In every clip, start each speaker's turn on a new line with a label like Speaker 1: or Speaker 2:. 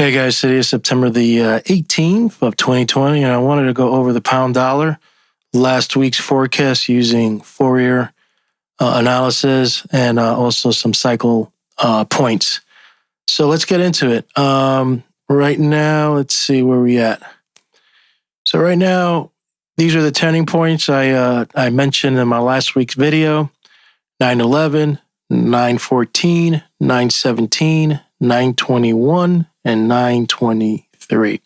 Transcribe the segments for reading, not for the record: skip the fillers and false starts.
Speaker 1: Hey guys, today is September the 18th of 2020, and I wanted to go over the pound dollar, last week's forecast using Fourier analysis, and also some cycle points. So let's get into it. Right now, let's see where we at. So right now, these are the turning points I mentioned in my last week's video: 911, 914, 917, 921, and 923.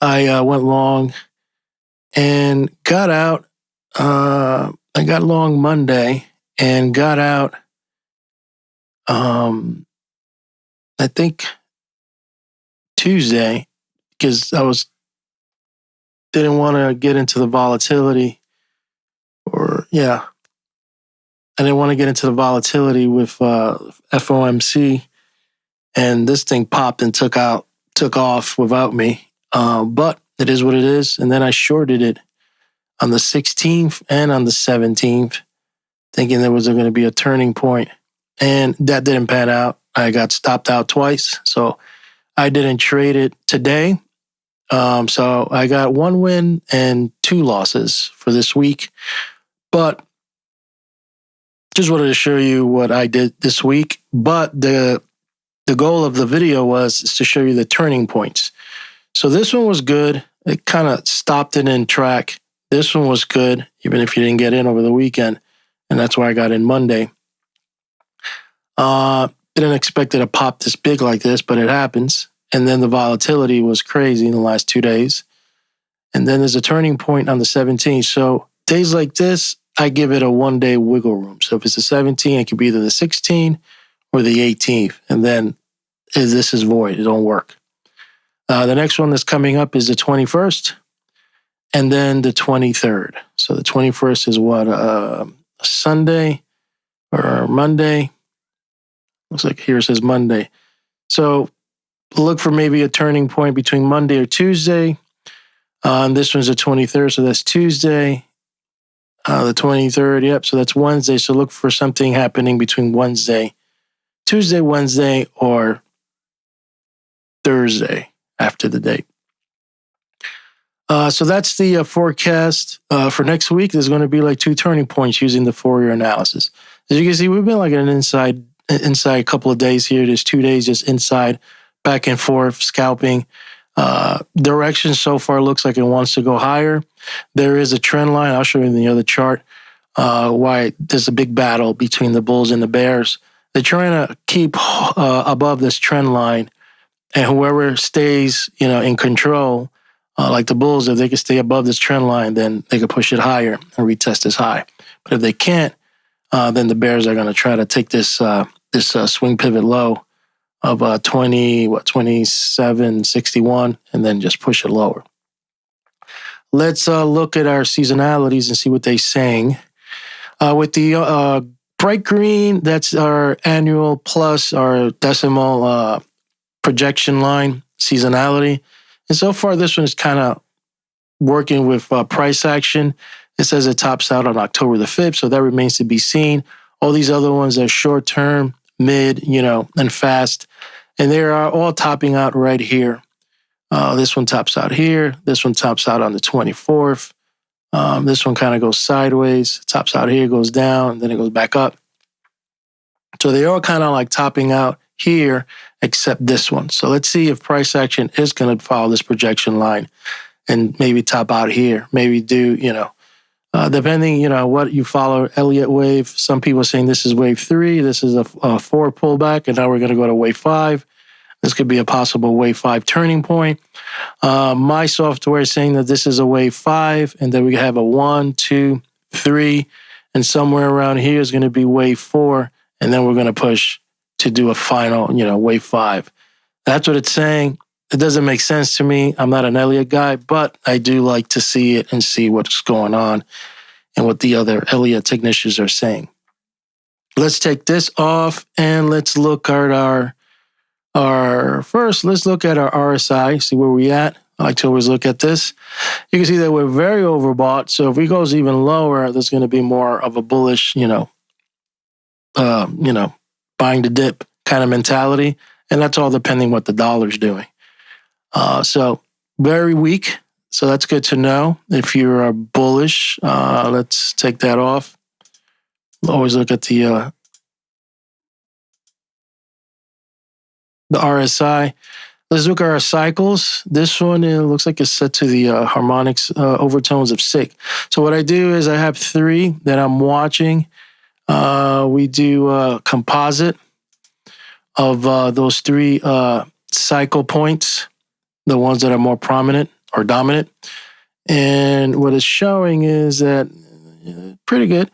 Speaker 1: I went long and got out. I got long Monday and got out, I think Tuesday, because didn't want to get into the volatility, I didn't want to get into the volatility with FOMC, and this thing popped and took off without me. But it is what it is. And then I shorted it on the 16th and on the 17th, thinking there was going to be a turning point, and that didn't pan out. I got stopped out twice, so I didn't trade it today. So I got one win and two losses for this week, but just wanted to show you what I did this week. But the goal of the video is to show you the turning points. So this one was good. It kind of stopped it in track. This one was good, even if you didn't get in over the weekend, and that's why I got in Monday. Didn't expect it to pop this big like this, but it happens. And then the volatility was crazy in the last 2 days. And then there's a turning point on the 17th. So days like this, I give it a 1 day wiggle room. So if it's the 17th, it could be either the 16th or the 18th. And then this is void. It don't work. The next one that's coming up is the 21st and then the 23rd. So the 21st is what? Sunday or Monday? Looks like here it says Monday. So look for maybe a turning point between Monday or Tuesday. And this one's the 23rd, so that's Tuesday. The 23rd, yep, so that's Wednesday. So look for something happening between Tuesday, Wednesday, or Thursday after the date. So that's the forecast for next week. There's going to be like two turning points using the Fourier analysis. As you can see, we've been like an inside a couple of days here. There's 2 days just inside, back and forth, scalping. Direction so far looks like it wants to go higher. There is a trend line. I'll show you in the other chart why there's a big battle between the bulls and the bears. They're trying to keep above this trend line, and whoever stays, in control, like the bulls, if they can stay above this trend line, then they can push it higher and retest this high. But if they can't, then the bears are going to try to take this swing pivot low of 27.61, and then just push it lower. Let's look at our seasonalities and see what they're saying. With the bright green, that's our annual plus our decimal projection line seasonality. And so far, this one is kind of working with price action. It says it tops out on October the 5th, so that remains to be seen. All these other ones are short term, mid, and fast. And they are all topping out right here. This one tops out here. This one tops out on the 24th. This one kind of goes sideways, tops out here, goes down, then it goes back up. So they're all kind of like topping out here, except this one. So let's see if price action is going to follow this projection line and maybe top out here. Maybe do, depending, what you follow, Elliott wave. Some people are saying this is wave 3. This is a 4 pullback, and now we're going to go to wave 5. This could be a possible wave 5 turning point. My software is saying that this is a wave 5, and then we have a 1, 2, 3, and somewhere around here is going to be wave 4, and then we're going to push to do a final, wave 5. That's what it's saying. It doesn't make sense to me. I'm not an Elliott guy, but I do like to see it and see what's going on and what the other Elliott technicians are saying. Let's take this off and let's look at let's look at our RSI, see where we at. I like to always look at this. You can see that we're very overbought. So if we goes even lower, there's going to be more of a bullish, buying the dip kind of mentality. And that's all depending what the dollar's doing. So very weak. So that's good to know. If you're bullish, let's take that off. Always look at the RSI. Let's look at our cycles. This one, it looks like it's set to the harmonics overtones of 6. So what I do is I have 3 that I'm watching. We do a composite of those 3 cycle points, the ones that are more prominent or dominant. And what it's showing is that pretty good.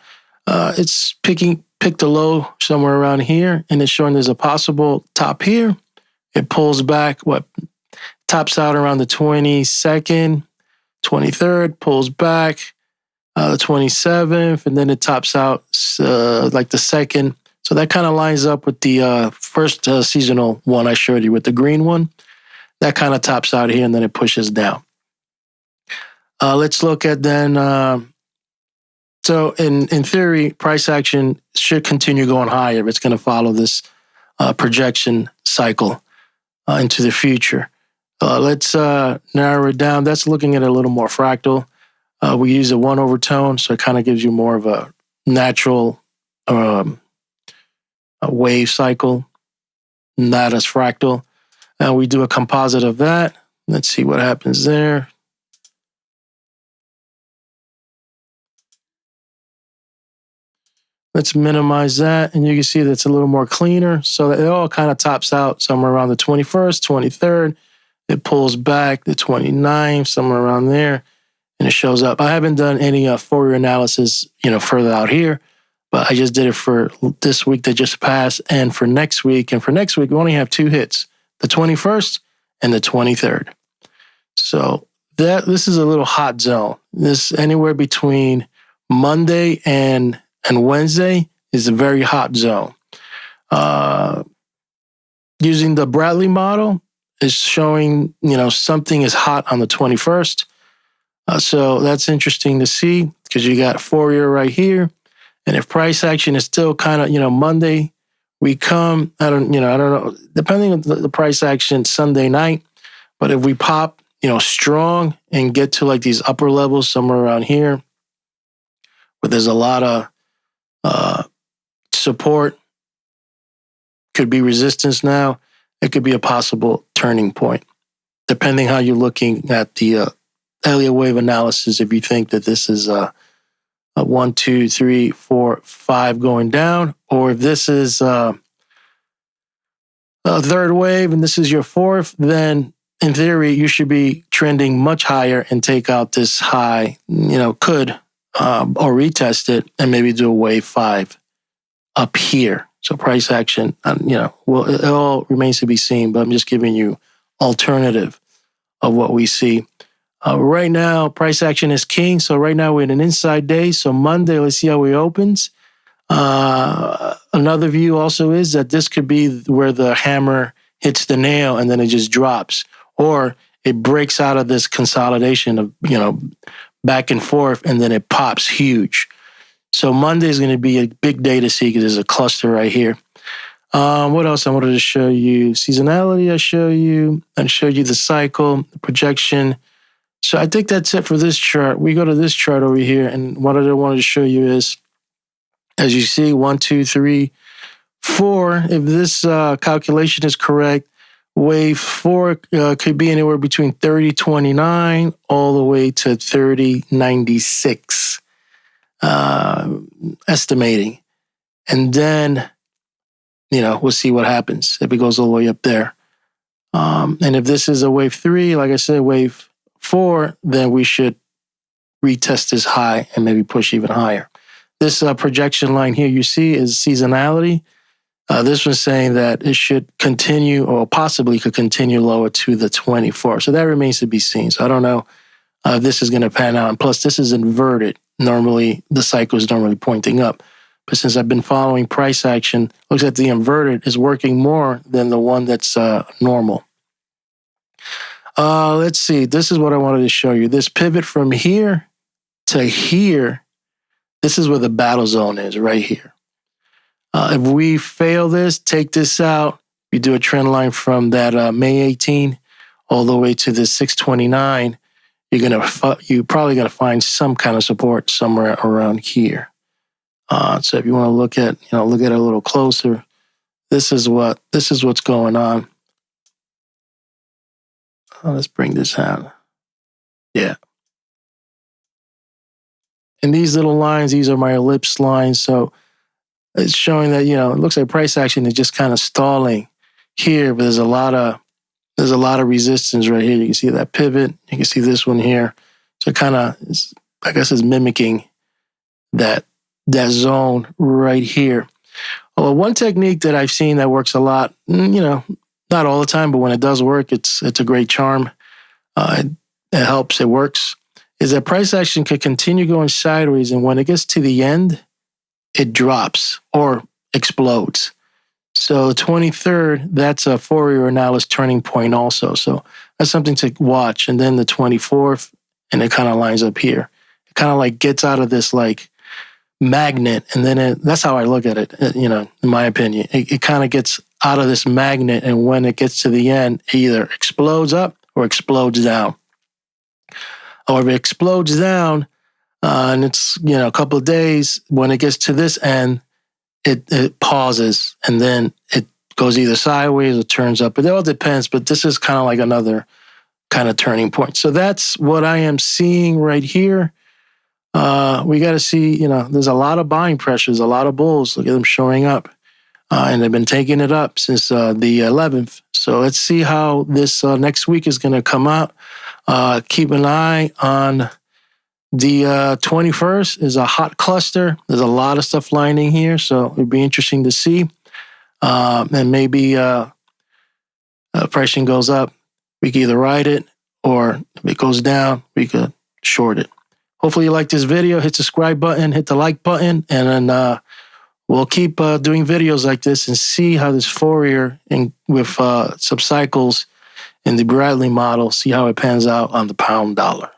Speaker 1: It's picked a low somewhere around here, and it's showing there's a possible top here. It pulls back, tops out around the 22nd, 23rd, pulls back, the 27th, and then it tops out like the 2nd. So that kind of lines up with the first seasonal one I showed you with the green one. That kind of tops out here, and then it pushes down. Let's look at then, so in theory, price action should continue going higher. It's going to follow this projection cycle into the future. Let's narrow it down. That's looking at it a little more fractal. We use a 1 overtone, so it kind of gives you more of a natural a wave cycle, not as fractal. And we do a composite of that. Let's see what happens there. Let's minimize that, and you can see that's a little more cleaner. So it all kind of tops out somewhere around the 21st, 23rd. It pulls back the 29th, somewhere around there, and it shows up. I haven't done any Fourier analysis, further out here, but I just did it for this week that just passed and for next week. And for next week, we only have 2 hits, the 21st and the 23rd. So this is a little hot zone. This anywhere between Monday and Wednesday is a very hot zone. Using the Bradley model is showing, something is hot on the 21st. So that's interesting to see because you got Fourier right here. And if price action is still kind of, Monday, we come, I don't know, depending on the price action Sunday night. But if we pop, strong and get to like these upper levels somewhere around here, where there's a lot of support, could be resistance now. It could be a possible turning point, depending how you're looking at the Elliott wave analysis. If you think that this is a 1, 2, 3, 4, 5 going down, or if this is a third wave and this is your 4th, then in theory you should be trending much higher and take out this high. Could or retest it and maybe do a wave 5 up here. So price action, well, it all remains to be seen, but I'm just giving you alternative of what we see. Right now, price action is king. So right now we're in an inside day. So Monday, let's see how it opens. Another view also is that this could be where the hammer hits the nail and then it just drops, or it breaks out of this consolidation of, back and forth, and then it pops huge. So Monday is going to be a big day to see because there's a cluster right here. What else I wanted to show you? Seasonality, I showed you the cycle, the projection. So I think that's it for this chart. We go to this chart over here, and what I wanted to show you is, as you see, 1, 2, 3, 4. If this calculation is correct, wave 4 could be anywhere between 30.29 all the way to 30.96, estimating. And then, we'll see what happens if it goes all the way up there. And if this is a wave 3, like I said, wave 4, then we should retest this high and maybe push even higher. This projection line here you see is seasonality. This was saying that it should continue or possibly could continue lower to the 24. So that remains to be seen. So I don't know if this is going to pan out. And plus, this is inverted. Normally, the cycle is normally pointing up. But since I've been following price action, looks like the inverted is working more than the one that's normal. Let's see. This is what I wanted to show you. This pivot from here to here, this is where the battle zone is, right here. If we fail this, take this out, you do a trend line from that May 18 all the way to the 629, you're probably gonna find some kind of support somewhere around here. So if you want to look at it a little closer, this is what's going on. Let's bring this out. Yeah. And these little lines, these are my ellipse lines. So it's showing that, it looks like price action is just kind of stalling here, but there's a lot of resistance right here. You can see that pivot. You can see this one here. So it kind of, I guess, is mimicking that zone right here. Well, one technique that I've seen that works a lot, not all the time, but when it does work, it's a great charm. It helps. It works. Is that price action could continue going sideways, and when it gets to the end, it drops or explodes. So the 23rd, that's a Fourier Analysis turning point also. So that's something to watch. And then the 24th, and it kind of lines up here. It kind of like gets out of this like magnet, and then that's how I look at it, in my opinion. It kind of gets out of this magnet, and when it gets to the end, it either explodes up or explodes down. Or if it explodes down, and it's a couple of days, when it gets to this end, it pauses, and then it goes either sideways or turns up. It all depends, but this is kind of like another kind of turning point. So that's what I am seeing right here. We got to see, there's a lot of buying pressures, a lot of bulls. Look at them showing up, and they've been taking it up since the 11th. So let's see how this next week is going to come out. Keep an eye on the 21st is a hot cluster. There's a lot of stuff lining here, so it'd be interesting to see. And maybe pricing goes up, we can either ride it, or if it goes down, we could short it. Hopefully you like this video. Hit the subscribe button, hit the like button, and then we'll keep doing videos like this and see how this Fourier with subcycles in the Bradley model, see how it pans out on the pound dollar.